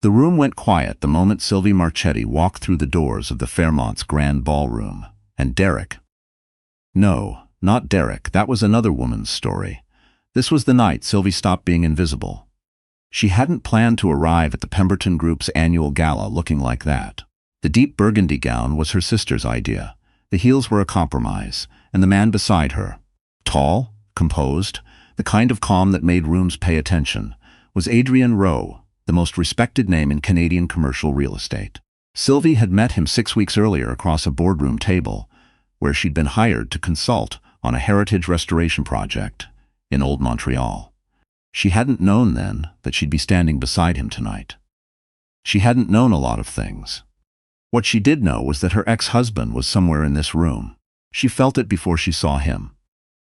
The room went quiet the moment Sylvie Marchetti walked through the doors of the Fairmont's grand ballroom. And Derek? No, not Derek, that was another woman's story. This was the night Sylvie stopped being invisible. She hadn't planned to arrive at the Pemberton Group's annual gala looking like that. The deep burgundy gown was her sister's idea. The heels were a compromise, and the man beside her, tall, composed, the kind of calm that made rooms pay attention, was Adrian Rowe, the most respected name in Canadian commercial real estate. Sylvie had met him 6 weeks earlier across a boardroom table, where she'd been hired to consult on a heritage restoration project in Old Montreal. She hadn't known then that she'd be standing beside him tonight. She hadn't known a lot of things. What she did know was that her ex-husband was somewhere in this room. She felt it before she saw him.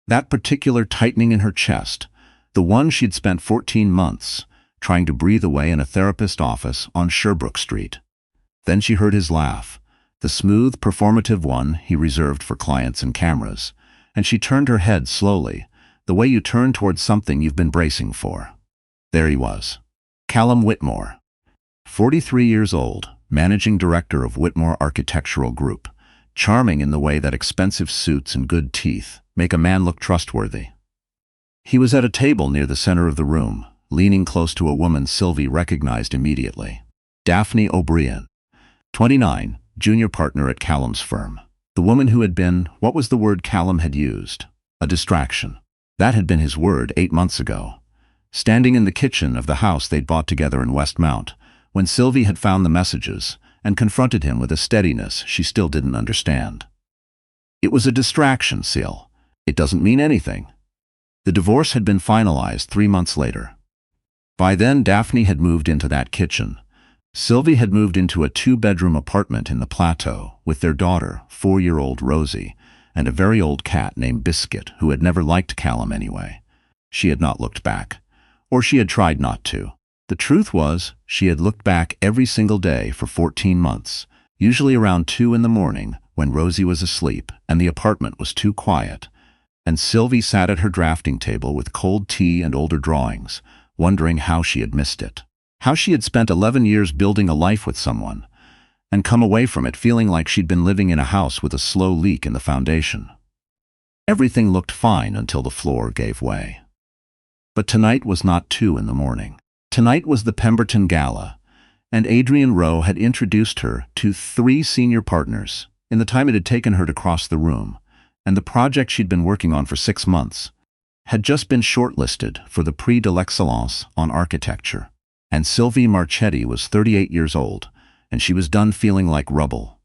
That particular tightening in her chest, the one she'd spent 14 months trying to breathe away in a therapist's office on Sherbrooke Street. Then she heard his laugh, the smooth, performative one he reserved for clients and cameras, and she turned her head slowly, the way you turn towards something you've been bracing for. There he was. Callum Whitmore, 43 years old, managing director of Whitmore Architectural Group, charming in the way that expensive suits and good teeth make a man look trustworthy. He was at a table near the center of the room, leaning close to a woman Sylvie recognized immediately. Daphne O'Brien, 29, junior partner at Callum's firm. The woman who had been, what was the word Callum had used? A distraction. That had been his word 8 months ago. Standing in the kitchen of the house they'd bought together in Westmount, when Sylvie had found the messages and confronted him with a steadiness she still didn't understand. It was a distraction, Syl. It doesn't mean anything. The divorce had been finalized 3 months later. By then, Daphne had moved into that kitchen. Sylvie had moved into a 2-bedroom apartment in the Plateau with their daughter, 4-year-old Rosie, and a very old cat named Biscuit, who had never liked Callum anyway. She had not looked back, or she had tried not to. The truth was, she had looked back every single day for 14 months, usually around 2 in the morning when Rosie was asleep and the apartment was too quiet, and Sylvie sat at her drafting table with cold tea and older drawings, wondering how she had missed it. How she had spent 11 years building a life with someone, and come away from it feeling like she'd been living in a house with a slow leak in the foundation. Everything looked fine until the floor gave way. But tonight was not 2 in the morning. Tonight was the Pemberton Gala, and Adrian Rowe had introduced her to 3 senior partners in the time it had taken her to cross the room, and the project she'd been working on for 6 months had just been shortlisted for the Prix de l'Excellence on architecture. And Sylvie Marchetti was 38 years old, and she was done feeling like rubble.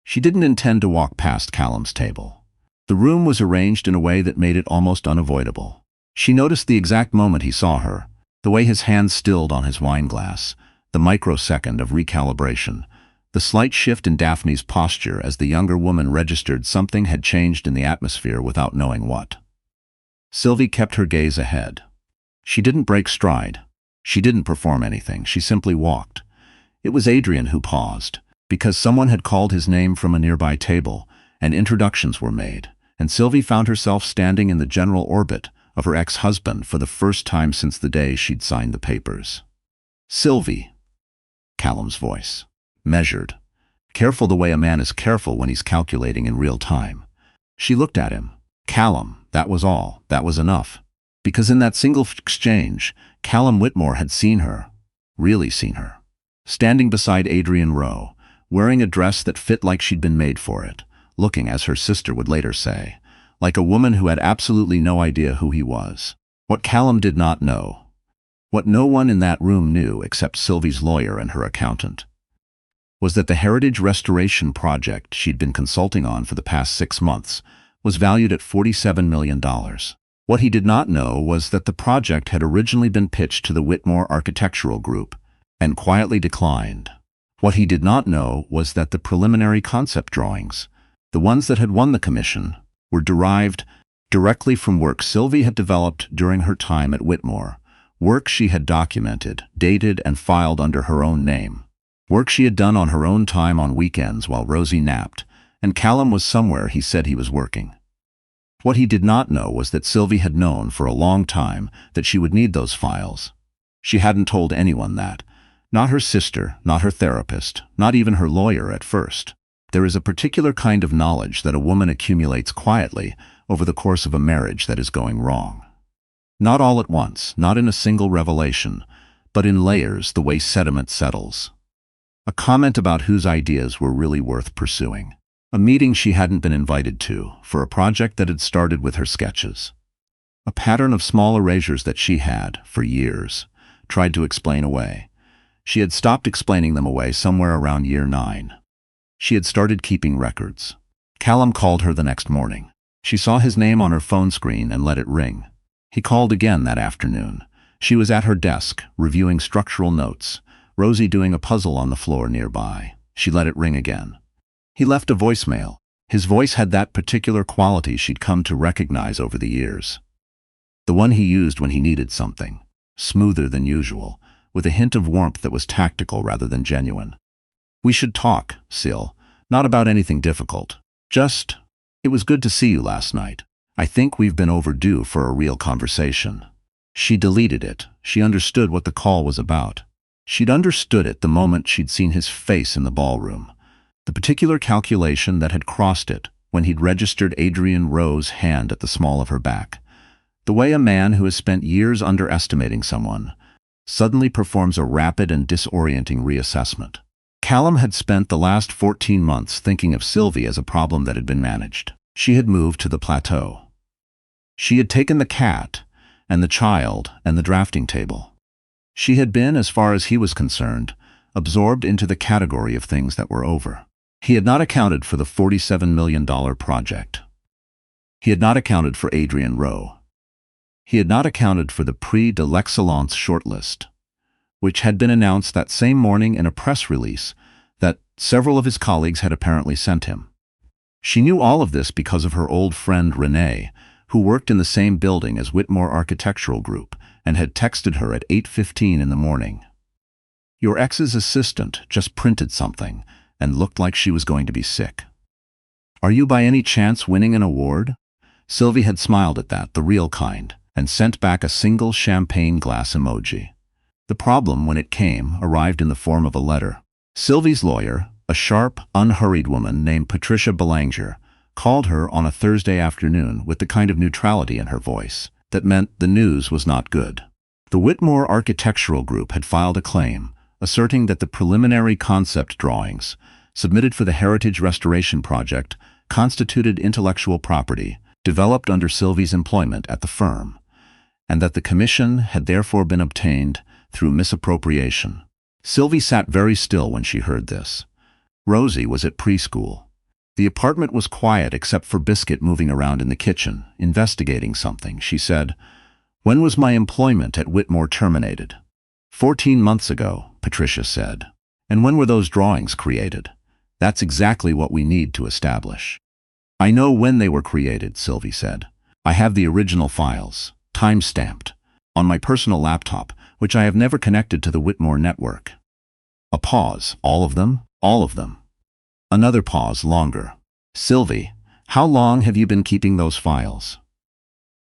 She didn't intend to walk past Callum's table. The room was arranged in a way that made it almost unavoidable. She noticed the exact moment he saw her, the way his hand stilled on his wine glass, the microsecond of recalibration, the slight shift in Daphne's posture as the younger woman registered something had changed in the atmosphere without knowing what. Sylvie kept her gaze ahead. She didn't break stride. She didn't perform anything. She simply walked. It was Adrian who paused, because someone had called his name from a nearby table, and introductions were made, and Sylvie found herself standing in the general orbit of her ex-husband for the first time since the day she'd signed the papers. Sylvie, Callum's voice, measured, careful the way a man is careful when he's calculating in real time. She looked at him. Callum, that was all. That was enough. Because in that single exchange, Callum Whitmore had seen her, really seen her, standing beside Adrian Rowe, wearing a dress that fit like she'd been made for it, looking, as her sister would later say, like a woman who had absolutely no idea who he was. What Callum did not know, what no one in that room knew except Sylvie's lawyer and her accountant, was that the heritage restoration project she'd been consulting on for the past 6 months was valued at $47 million. What he did not know was that the project had originally been pitched to the Whitmore Architectural Group and quietly declined. What he did not know was that the preliminary concept drawings, the ones that had won the commission, were derived directly from work Sylvie had developed during her time at Whitmore, work she had documented, dated, and filed under her own name, work she had done on her own time on weekends while Rosie napped, and Callum was somewhere he said he was working. What he did not know was that Sylvie had known for a long time that she would need those files. She hadn't told anyone that, Not her sister, not her therapist, not even her lawyer at first. There is a particular kind of knowledge that a woman accumulates quietly over the course of a marriage that is going wrong. Not all at once, not in a single revelation, but in layers, the way sediment settles. A comment about whose ideas were really worth pursuing. A meeting she hadn't been invited to, for a project that had started with her sketches. A pattern of small erasures that she had, for years, tried to explain away. She had stopped explaining them away somewhere around year 9. She had started keeping records. Callum called her the next morning. She saw his name on her phone screen and let it ring. He called again that afternoon. She was at her desk, reviewing structural notes, Rosie doing a puzzle on the floor nearby. She let it ring again. He left a voicemail. His voice had that particular quality she'd come to recognize over the years. The one he used when he needed something. Smoother than usual, with a hint of warmth that was tactical rather than genuine. "We should talk, Sil. Not about anything difficult. Just, it was good to see you last night. I think we've been overdue for a real conversation." She deleted it. She understood what the call was about. She'd understood it the moment she'd seen his face in the ballroom. The particular calculation that had crossed it when he'd registered Adrian Rowe's hand at the small of her back. The way a man who has spent years underestimating someone suddenly performs a rapid and disorienting reassessment. Callum had spent the last 14 months thinking of Sylvie as a problem that had been managed. She had moved to the plateau. She had taken the cat, and the child, and the drafting table. She had been, as far as he was concerned, absorbed into the category of things that were over. He had not accounted for the $47 million project. He had not accounted for Adrian Rowe. He had not accounted for the Prix de l'Excellence shortlist, which had been announced that same morning in a press release that several of his colleagues had apparently sent him. She knew all of this because of her old friend Renee, who worked in the same building as Whitmore Architectural Group and had texted her at 8:15 in the morning. "Your ex's assistant just printed something and looked like she was going to be sick. Are you by any chance winning an award?" Sylvie had smiled at that, the real kind, and sent back a single champagne glass emoji. The problem, when it came, arrived in the form of a letter. Sylvie's lawyer, a sharp, unhurried woman named Patricia Belanger, called her on a Thursday afternoon with the kind of neutrality in her voice that meant the news was not good. The Whitmore Architectural Group had filed a claim, asserting that the preliminary concept drawings, submitted for the Heritage Restoration Project, constituted intellectual property developed under Sylvie's employment at the firm, and that the commission had therefore been obtained through misappropriation. Sylvie sat very still when she heard this. Rosie was at preschool. The apartment was quiet except for Biscuit moving around in the kitchen, investigating something. She said, "When was my employment at Whitmore terminated?" 14 months ago, Patricia said. "And when were those drawings created?" "That's exactly what we need to establish." "I know when they were created," Sylvie said. "I have the original files, time-stamped, on my personal laptop, which I have never connected to the Whitmore network." A pause. "All of them?" "All of them." Another pause, longer. "Sylvie, how long have you been keeping those files?"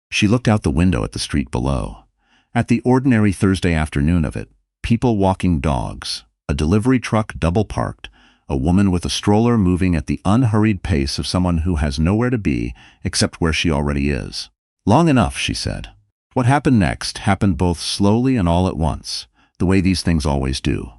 She looked out the window at the street below. At the ordinary Thursday afternoon of it, people walking dogs, a delivery truck double-parked, a woman with a stroller moving at the unhurried pace of someone who has nowhere to be except where she already is. "Long enough," she said. What happened next happened both slowly and all at once, the way these things always do.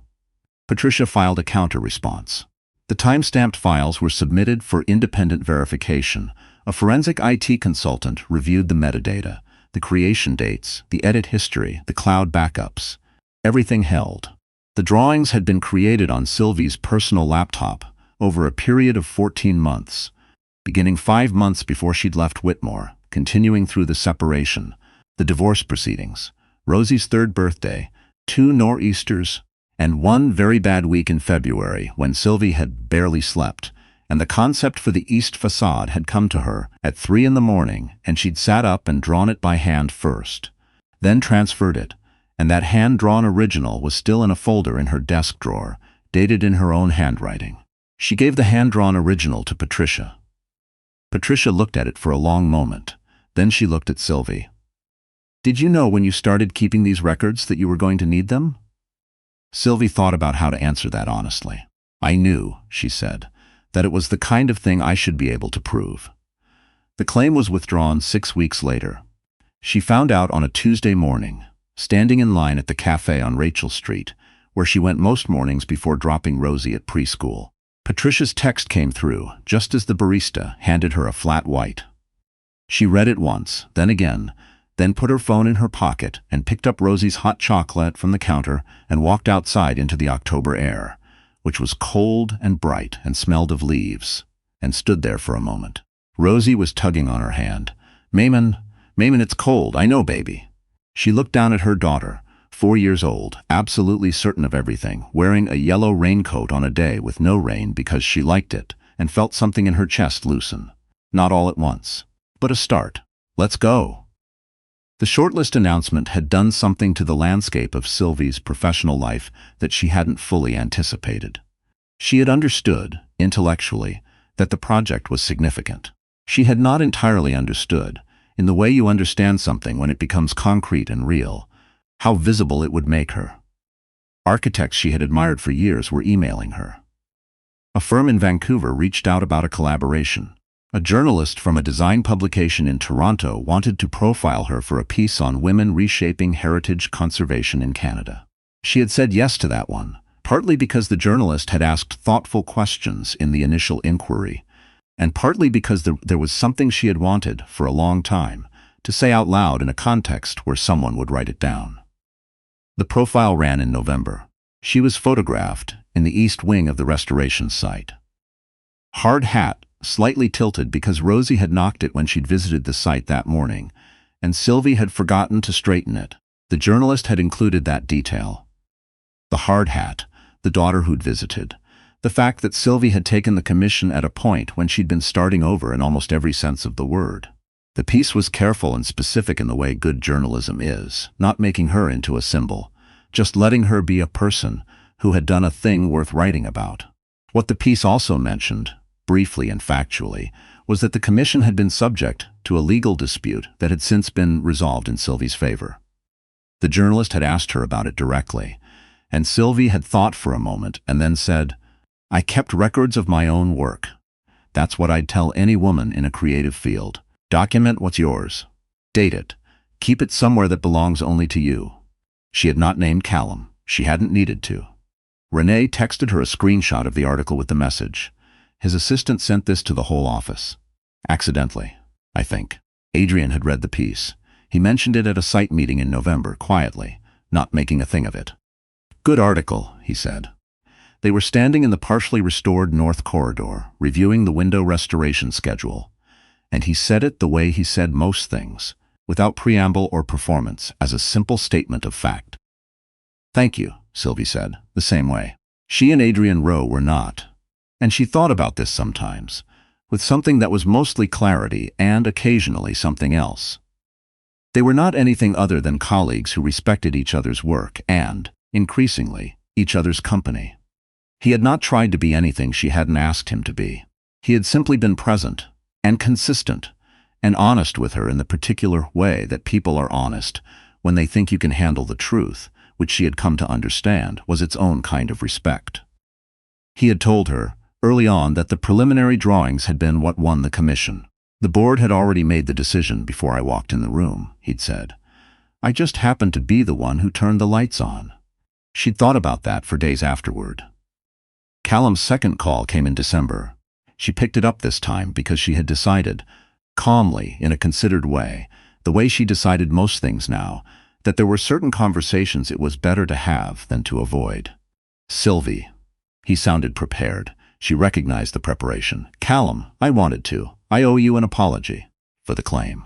Patricia filed a counter-response. The time-stamped files were submitted for independent verification. A forensic IT consultant reviewed the metadata, the creation dates, the edit history, the cloud backups. Everything held. The drawings had been created on Sylvie's personal laptop over a period of 14 months, beginning 5 months before she'd left Whitmore, continuing through the separation, the divorce proceedings, Rosie's 3rd birthday, 2 nor'easters, and 1 very bad week in February when Sylvie had barely slept, and the concept for the east facade had come to her at 3 in the morning, and she'd sat up and drawn it by hand first, then transferred it, and that hand-drawn original was still in a folder in her desk drawer, dated in her own handwriting. She gave the hand-drawn original to Patricia. Patricia looked at it for a long moment. Then she looked at Sylvie. "Did you know when you started keeping these records that you were going to need them?" Sylvie thought about how to answer that honestly. I knew, she said, that it was the kind of thing I should be able to prove. The claim was withdrawn 6 weeks later. She found out on a Tuesday morning, standing in line at the cafe on Rachel Street, where she went most mornings before dropping Rosie at preschool. Patricia's text came through, just as the barista handed her a flat white. She read it once, then again, then put her phone in her pocket and picked up Rosie's hot chocolate from the counter and walked outside into the October air, which was cold and bright and smelled of leaves, and stood there for a moment. Rosie was tugging on her hand. Mayman, it's cold, I know, baby. She looked down at her daughter, 4 years old, absolutely certain of everything, wearing a yellow raincoat on a day with no rain because she liked it, and felt something in her chest loosen. Not all at once, but a start. Let's go. The shortlist announcement had done something to the landscape of Sylvie's professional life that she hadn't fully anticipated. She had understood, intellectually, that the project was significant. She had not entirely understood, in the way you understand something when it becomes concrete and real, how visible it would make her. Architects she had admired for years were emailing her. A firm in Vancouver reached out about a collaboration. A journalist from a design publication in Toronto wanted to profile her for a piece on women reshaping heritage conservation in Canada. She had said yes to that one, partly because the journalist had asked thoughtful questions in the initial inquiry, and partly because there was something she had wanted for a long time to say out loud in a context where someone would write it down. The profile ran in November. She was photographed in the east wing of the restoration site. Hard hat, slightly tilted because Rosie had knocked it when she'd visited the site that morning, and Sylvie had forgotten to straighten it. The journalist had included that detail. The hard hat, the daughter who'd visited, the fact that Sylvie had taken the commission at a point when she'd been starting over in almost every sense of the word. The piece was careful and specific in the way good journalism is, not making her into a symbol, just letting her be a person who had done a thing worth writing about. What the piece also mentioned, briefly and factually, was that the commission had been subject to a legal dispute that had since been resolved in Sylvie's favor. The journalist had asked her about it directly, and Sylvie had thought for a moment and then said, "I kept records of my own work. That's what I'd tell any woman in a creative field. Document what's yours. Date it. Keep it somewhere that belongs only to you." She had not named Callum. She hadn't needed to. Renee texted her a screenshot of the article with the message. His assistant sent this to the whole office. Accidentally, I think. Adrian had read the piece. He mentioned it at a site meeting in November, quietly, not making a thing of it. "Good article," he said. They were standing in the partially restored North Corridor, reviewing the window restoration schedule, and he said it the way he said most things, without preamble or performance, as a simple statement of fact. "Thank you," Sylvie said, the same way. She and Adrian Rowe were not, and she thought about this sometimes, with something that was mostly clarity and occasionally something else. They were not anything other than colleagues who respected each other's work and, increasingly, each other's company. He had not tried to be anything she hadn't asked him to be. He had simply been present, and consistent, and honest with her in the particular way that people are honest when they think you can handle the truth, which she had come to understand was its own kind of respect. He had told her, early on, that the preliminary drawings had been what won the commission. "The board had already made the decision before I walked in the room," he'd said. "I just happened to be the one who turned the lights on." She'd thought about that for days afterward. Callum's second call came in December. She picked it up this time because she had decided, calmly, in a considered way, the way she decided most things now, that there were certain conversations it was better to have than to avoid. "Sylvie." He sounded prepared. She recognized the preparation. "Callum, I wanted to. I owe you an apology for the claim."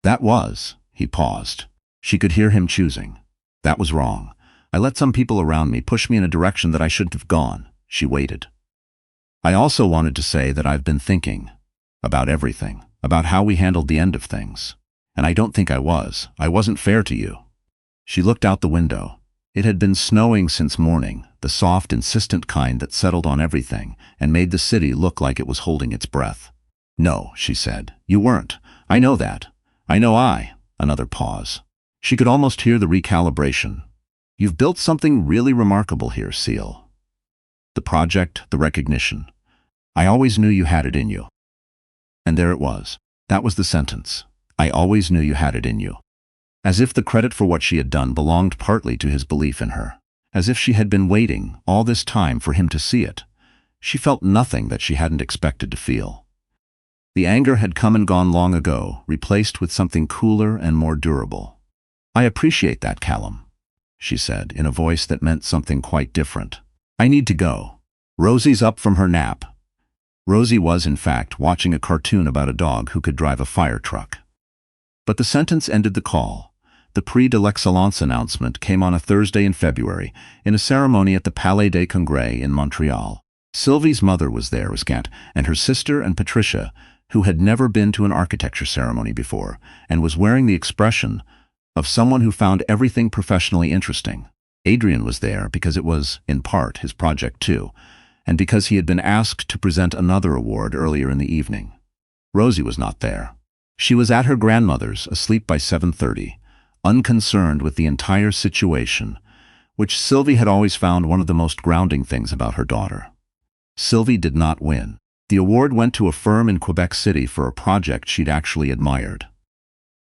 "That was." He paused. She could hear him choosing. "That was wrong. I let some people around me push me in a direction that I shouldn't have gone." She waited. "I also wanted to say that I've been thinking about everything, about how we handled the end of things. And I don't think I wasn't fair to you." She looked out the window. It had been snowing since morning, the soft, insistent kind that settled on everything and made the city look like it was holding its breath. "No," she said, "you weren't. I know that. I know I." Another pause. She could almost hear the recalibration. You've built something really remarkable here, Seal. The project, the recognition. I always knew you had it in you. And there it was. That was the sentence. I always knew you had it in you. As if the credit for what she had done belonged partly to his belief in her. As if she had been waiting all this time for him to see it. She felt nothing that she hadn't expected to feel. The anger had come and gone long ago, replaced with something cooler and more durable. I appreciate that, Callum, she said, in a voice that meant something quite different. I need to go. Rosie's up from her nap. Rosie was, in fact, watching a cartoon about a dog who could drive a fire truck. But the sentence ended the call. The Prix de l'Excellence announcement came on a Thursday in February, in a ceremony at the Palais des Congrès in Montreal. Sylvie's mother was there, askant, and her sister and Patricia, who had never been to an architecture ceremony before, and was wearing the expression of someone who found everything professionally interesting. Adrian was there because it was, in part, his project too, and because he had been asked to present another award earlier in the evening. Rosie was not there. She was at her grandmother's, asleep by 7:30, unconcerned with the entire situation, which Sylvie had always found one of the most grounding things about her daughter. Sylvie did not win. The award went to a firm in Quebec City for a project she'd actually admired.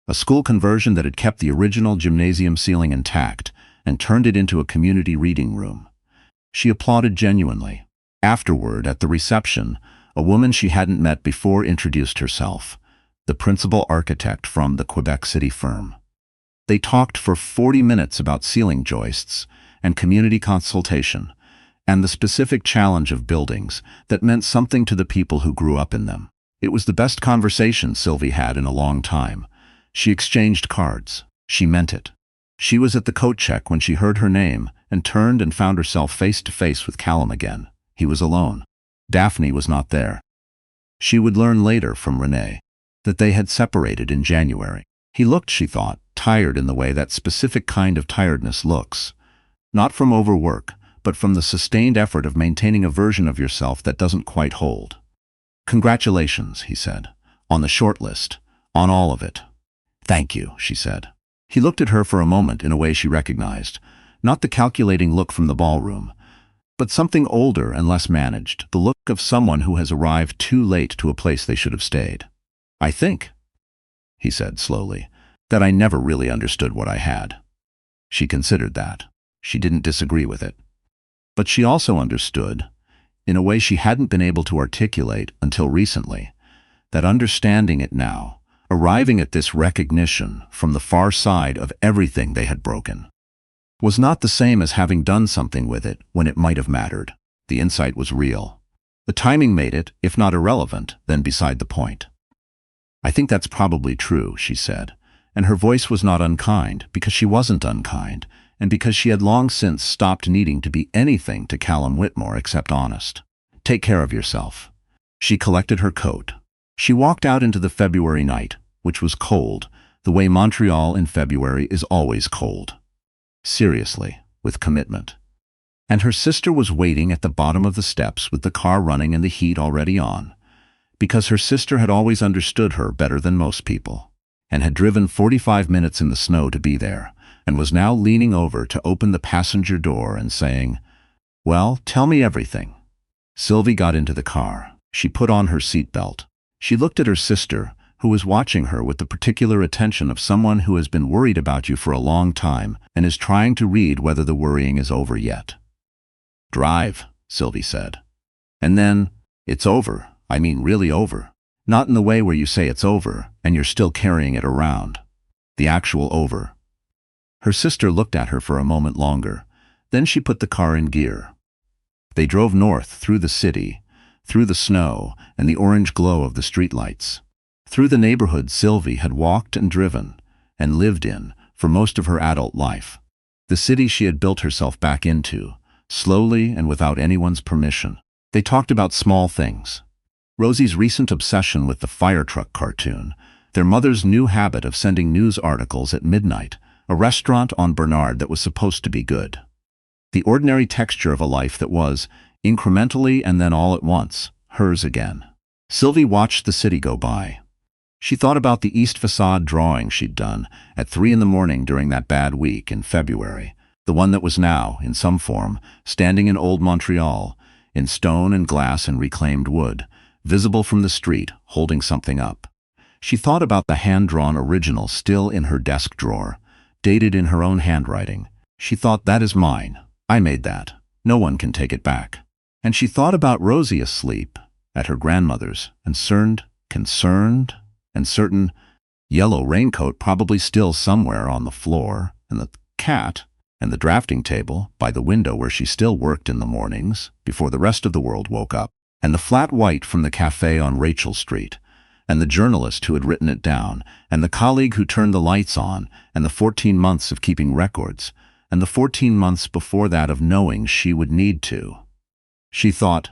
A school conversion that had kept the original gymnasium ceiling intact and turned it into a community reading room. She applauded genuinely. Afterward, at the reception, a woman she hadn't met before introduced herself, the principal architect from the Quebec City firm. They talked for 40 minutes about ceiling joists and community consultation, and the specific challenge of buildings that meant something to the people who grew up in them. It was the best conversation Sylvie had in a long time. She exchanged cards. She meant it. She was at the coat check when she heard her name and turned and found herself face to face with Callum again. He was alone. Daphne was not there. She would learn later from Renee that they had separated in January. He looked, she thought, tired in the way that specific kind of tiredness looks. Not from overwork, but from the sustained effort of maintaining a version of yourself that doesn't quite hold. Congratulations, he said. On the short list. On all of it. Thank you, she said. He looked at her for a moment in a way she recognized, not the calculating look from the ballroom, but something older and less managed, the look of someone who has arrived too late to a place they should have stayed. I think, he said slowly, that I never really understood what I had. She considered that. She didn't disagree with it. But she also understood, in a way she hadn't been able to articulate until recently, that understanding it now, arriving at this recognition from the far side of everything they had broken, was not the same as having done something with it when it might have mattered. The insight was real. The timing made it, if not irrelevant, then beside the point. I think that's probably true, she said, and her voice was not unkind, because she wasn't unkind, and because she had long since stopped needing to be anything to Callum Whitmore except honest. Take care of yourself. She collected her coat. She walked out into the February night, which was cold, the way Montreal in February is always cold. Seriously, with commitment. And her sister was waiting at the bottom of the steps with the car running and the heat already on, because her sister had always understood her better than most people, and had driven 45 minutes in the snow to be there, and was now leaning over to open the passenger door and saying, "Well, tell me everything." Sylvie got into the car. She put on her seatbelt. She looked at her sister, who was watching her with the particular attention of someone who has been worried about you for a long time and is trying to read whether the worrying is over yet. "Drive," Sylvie said. And then, "It's over. I mean really over. Not in the way where you say it's over and you're still carrying it around. The actual over." Her sister looked at her for a moment longer. Then she put the car in gear. They drove north through the city, through the snow and the orange glow of the streetlights, through the neighborhood Sylvie had walked and driven and lived in for most of her adult life, the city she had built herself back into, slowly and without anyone's permission. They talked about small things. Rosie's recent obsession with the fire truck cartoon, their mother's new habit of sending news articles at midnight, a restaurant on Bernard that was supposed to be good. The ordinary texture of a life that was, incrementally and then all at once, hers again. Sylvie watched the city go by. She thought about the east facade drawing she'd done at 3 in the morning during that bad week in February, The one that was now, in some form, standing in old Montreal, in stone and glass and reclaimed wood, visible from the street, holding something up. She thought about the hand-drawn original still in her desk drawer, dated in her own handwriting. She thought, that is mine. I made that. No one can take it back. And she thought about Rosie asleep at her grandmother's, and concerned, and certain, yellow raincoat probably still somewhere on the floor, and the cat, and the drafting table by the window where she still worked in the mornings, before the rest of the world woke up, and the flat white from the cafe on Rachel Street, and the journalist who had written it down, and the colleague who turned the lights on, and the 14 months of keeping records, and the 14 months before that of knowing she would need to. She thought,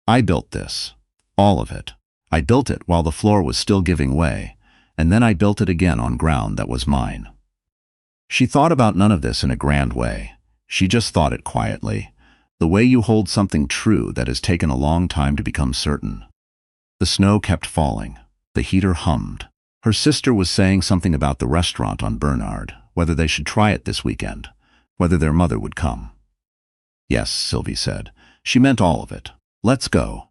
I built this. All of it. I built it while the floor was still giving way, and then I built it again on ground that was mine. She thought about none of this in a grand way. She just thought it quietly, the way you hold something true that has taken a long time to become certain. The snow kept falling. The heater hummed. Her sister was saying something about the restaurant on Bernard, whether they should try it this weekend, whether their mother would come. Yes, Sylvie said. She meant all of it. Let's go.